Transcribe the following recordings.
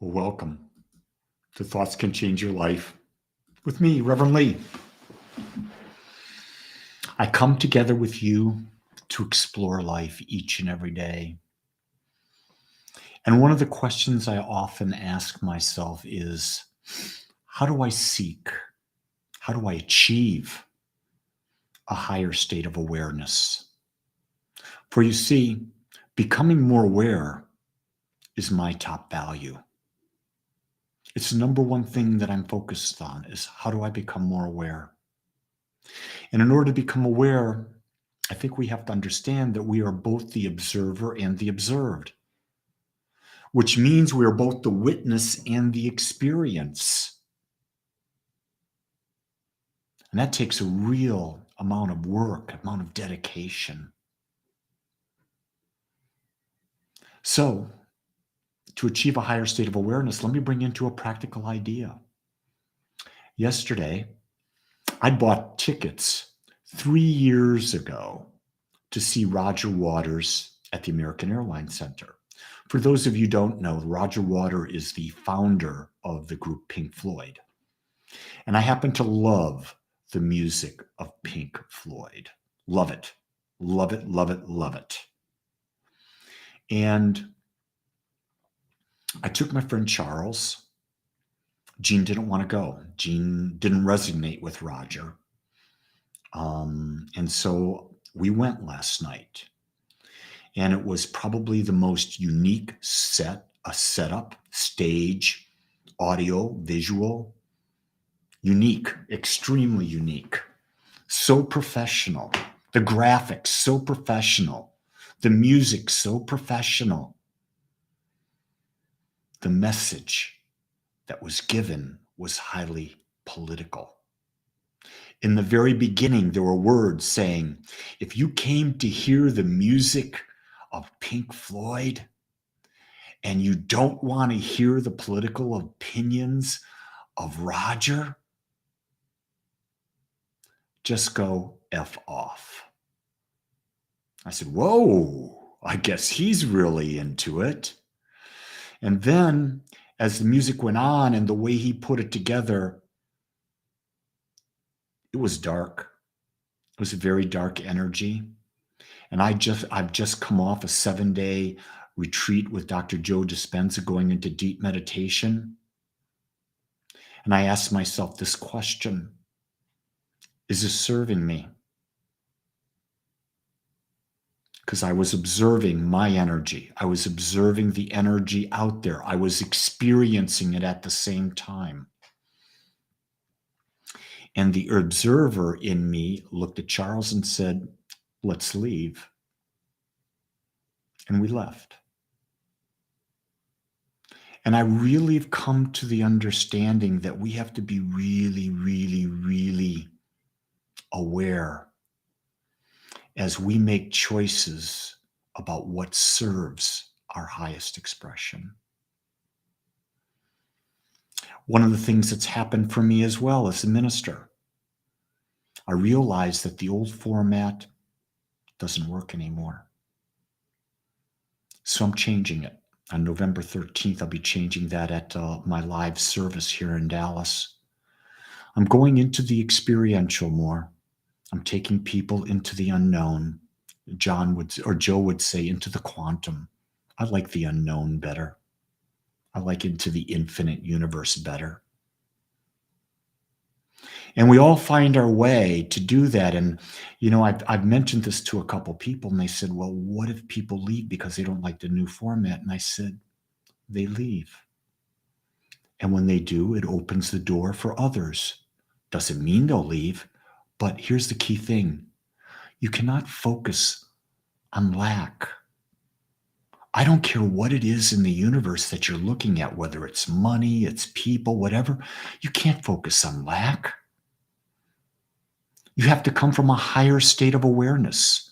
Welcome to Thoughts Can Change Your Life with me, Reverend Lee. I come together with you to explore life each and every day. And one of the questions I often ask myself is, how do I seek, how do I achieve a higher state of awareness? For you see, becoming more aware is my top value. It's the number one thing that I'm focused on is how do I become more aware? And in order to become aware, I think we have to understand that we are both the observer and the observed, which means we are both the witness and the experience. And that takes a real amount of work, amount of dedication. So, to achieve a higher state of awareness, let me bring into a practical idea. Yesterday, I bought tickets 3 years ago to see Roger Waters at the American Airlines Center. For those of you who don't know, Roger Waters is the founder of the group Pink Floyd. And I happen to love the music of Pink Floyd. Love it. Love it, love it, love it. And I took my friend Charles. Gene didn't want to go. Gene didn't resonate with Roger. And so we went last night. And it was probably the most unique setup, stage, audio, visual, unique, extremely unique, so professional, the graphics so professional, the music so professional. The message that was given was highly political. In the very beginning, there were words saying, if you came to hear the music of Pink Floyd and you don't want to hear the political opinions of Roger, just go F off. I said, whoa, I guess he's really into it. And then as the music went on and the way he put it together, it was dark. It was a very dark energy. And I've just come off a 7-day retreat with Dr. Joe Dispenza going into deep meditation. And I asked myself this question, is this serving me? Because I was observing my energy. I was observing the energy out there. I was experiencing it at the same time. And the observer in me looked at Charles and said, let's leave. And we left. And I really have come to the understanding that we have to be really, really, really aware as we make choices about what serves our highest expression. One of the things that's happened for me as well as a minister, I realized that the old format doesn't work anymore. So I'm changing it. On November 13th, I'll be changing that at my live service here in Dallas. I'm going into the experiential more. I'm taking people into the unknown. Joe would say into the quantum. I like the unknown better. I like into the infinite universe better. And we all find our way to do that. And, I've mentioned this to a couple people and they said, well, what if people leave because they don't like the new format? And I said, they leave. And when they do, it opens the door for others. Doesn't mean they'll leave, but here's the key thing. You cannot focus on lack. I don't care what it is in the universe that you're looking at, whether it's money, it's people, whatever. You can't focus on lack. You have to come from a higher state of awareness.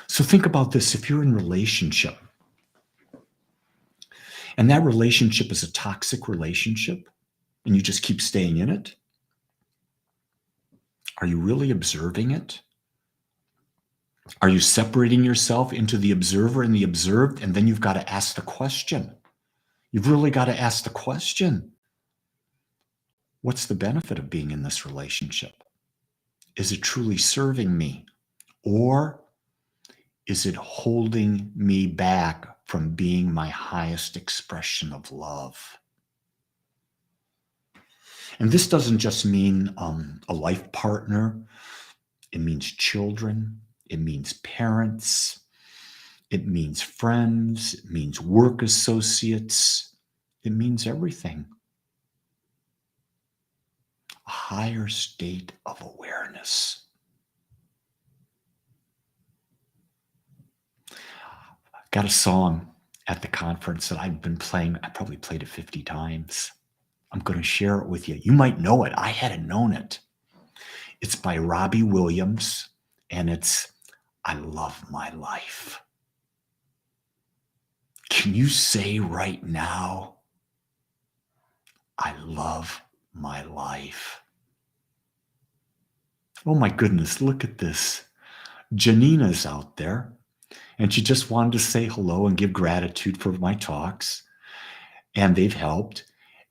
So think about this. If you're in a relationship and that relationship is a toxic relationship and you just keep staying in it, are you really observing it? Are you separating yourself into the observer and the observed? And then you've got to ask the question, You've really got to ask the question, what's the benefit of being in this relationship? Is it truly serving me? Or is it holding me back from being my highest expression of love? And this doesn't just mean a life partner. It means children. It means parents. It means friends. It means work associates. It means everything. A higher state of awareness. Got a song at the conference that I've been playing. I probably played it 50 times. I'm going to share it with you. You might know it. I hadn't known it. It's by Robbie Williams, and it's I Love My Life. Can you say right now, I love my life? Oh my goodness, look at this. Janina's out there, and she just wanted to say hello and give gratitude for my talks, and they've helped.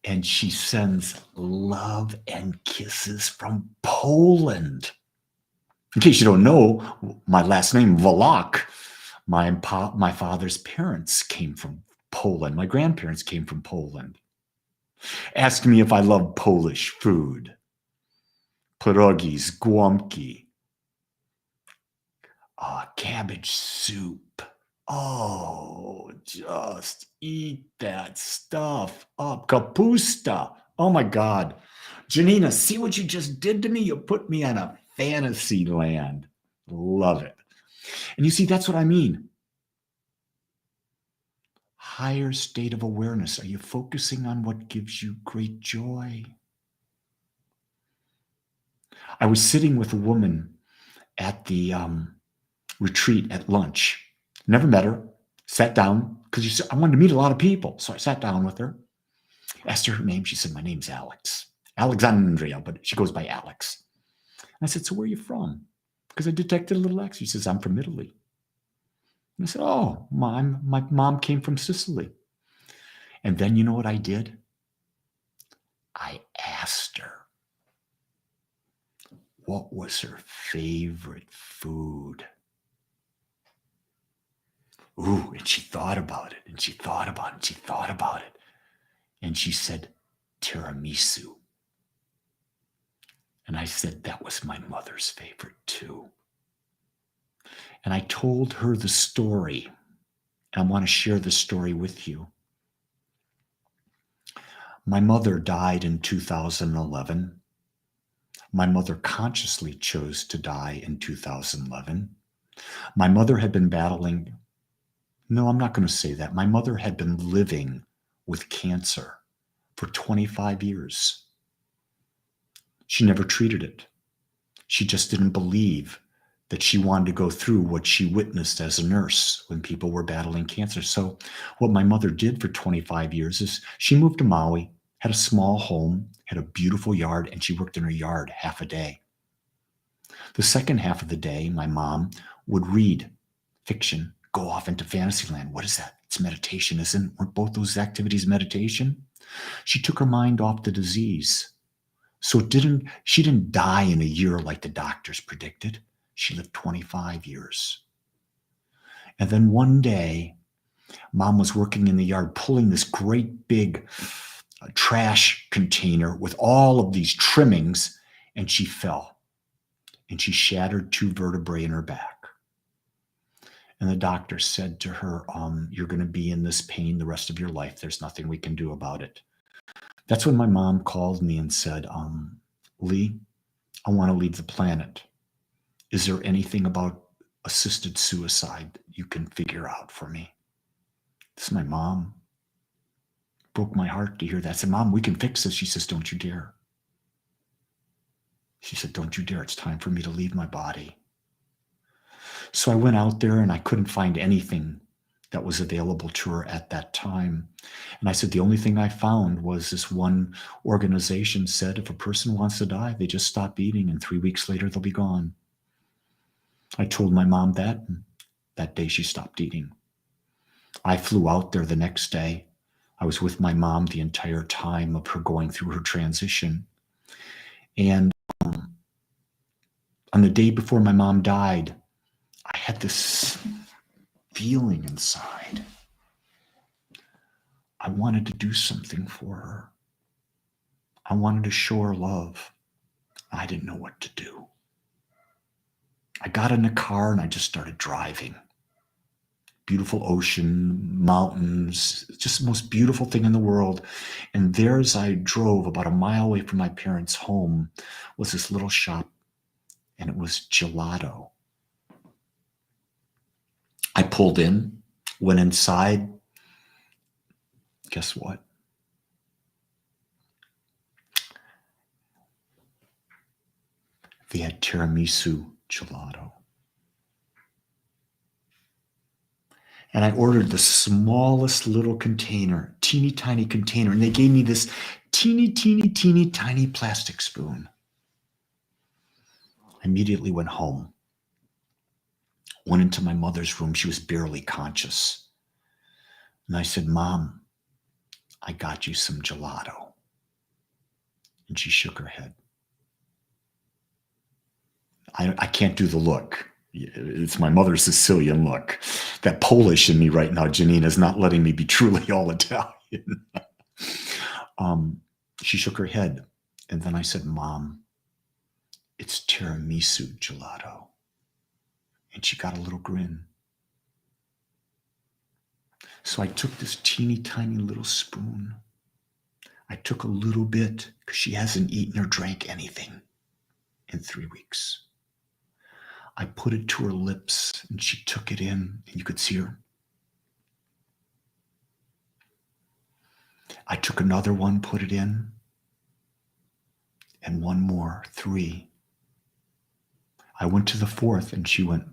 And she sends love and kisses from Poland. In case you don't know, my last name, Valak, my father's parents came from Poland. My grandparents came from Poland. Ask me if I love Polish food. Pierogis, guamki, cabbage soup. Oh, just eat that stuff up. Kapusta. Oh my God. Janina, see what you just did to me? You put me on a fantasy land. Love it. And you see, that's what I mean. Higher state of awareness. Are you focusing on what gives you great joy? I was sitting with a woman at the retreat at lunch. Never met her. Sat down because I wanted to meet a lot of people. So I sat down with her, asked her name. She said, my name's Alex. Alexandria, but she goes by Alex. And I said, so where are you from? Because I detected a little X. She says, I'm from Italy. And I said, oh, my mom came from Sicily. And then you know what I did? I asked her, what was her favorite food? Ooh, and she thought about it, and she thought about it, and she thought about it. And she said, tiramisu. And I said, that was my mother's favorite too. And I told her the story. And I want to share the story with you. My mother died in 2011. My mother consciously chose to die in 2011. My mother had been battling. No, I'm not going to say that. My mother had been living with cancer for 25 years. She never treated it. She just didn't believe that she wanted to go through what she witnessed as a nurse when people were battling cancer. So what my mother did for 25 years is she moved to Maui, had a small home, had a beautiful yard, and she worked in her yard half a day. The second half of the day, my mom would read fiction, go off into Fantasyland. What is that? It's meditation, weren't both those activities meditation? She took her mind off the disease. So she didn't die in a year like the doctors predicted. She lived 25 years. And then one day, mom was working in the yard, pulling this great big trash container with all of these trimmings, and she fell. And she shattered 2 vertebrae in her back. And the doctor said to her, you're going to be in this pain the rest of your life. There's nothing we can do about it. That's when my mom called me and said, Lee, I want to leave the planet. Is there anything about assisted suicide you can figure out for me? This is my mom. Broke my heart to hear that. I said, Mom, we can fix this. She says, don't you dare. She said, don't you dare. It's time for me to leave my body. So I went out there and I couldn't find anything that was available to her at that time. And I said, the only thing I found was this one organization said, if a person wants to die, they just stop eating and 3 weeks later, they'll be gone. I told my mom that day she stopped eating. I flew out there the next day. I was with my mom the entire time of her going through her transition. And on the day before my mom died, I had this feeling inside. I wanted to do something for her. I wanted to show her love. I didn't know what to do. I got in the car and I just started driving. Beautiful ocean, mountains, just the most beautiful thing in the world. And there, as I drove about a mile away from my parents' home, was this little shop, and it was gelato. I pulled in, went inside. Guess what? They had tiramisu gelato. And I ordered the smallest little container, teeny tiny container. And they gave me this teeny tiny plastic spoon. I immediately went home, went into my mother's room. She was barely conscious. And I said, Mom, I got you some gelato. And she shook her head. I can't do the look. It's my mother's Sicilian look. That Polish in me right now, Janine, is not letting me be truly all Italian. She shook her head. And then I said, Mom, it's tiramisu gelato. And she got a little grin. So I took this teeny tiny little spoon. I took a little bit because she hasn't eaten or drank anything in 3 weeks. I put it to her lips and she took it in and you could see her. I took another one, put it in, and one more, 3. I went to the 4th and she went.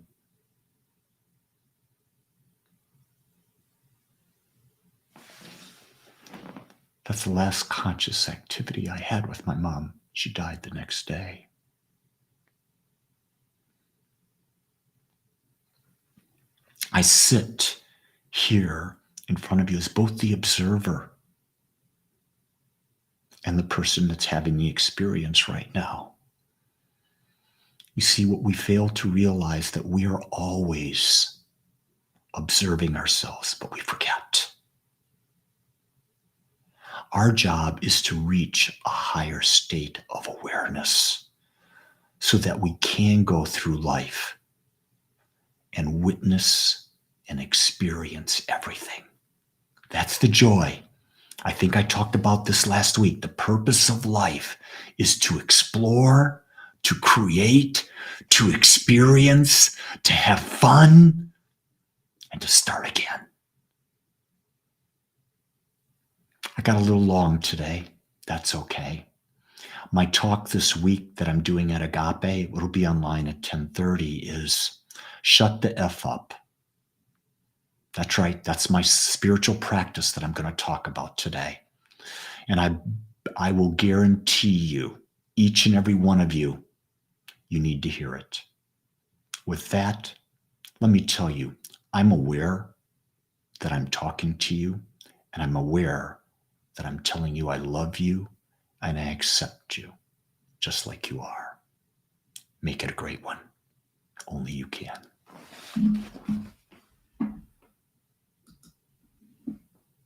That's the last conscious activity I had with my mom. She died the next day. I sit here in front of you as both the observer and the person that's having the experience right now. You see, what we fail to realize that we are always observing ourselves, but we forget. Our job is to reach a higher state of awareness so that we can go through life and witness and experience everything. That's the joy. I think I talked about this last week. The purpose of life is to explore, to create, to experience, to have fun, and to start again. I got a little long today. That's okay. My talk this week that I'm doing at Agape, it'll be online at 10:30, is Shut the F Up. That's right. That's my spiritual practice that I'm going to talk about today. And I will guarantee you, each and every one of you, you need to hear it. With that, let me tell you, I'm aware that I'm talking to you, and I'm aware that I'm telling you I love you and I accept you just like you are. Make it a great one. Only you can.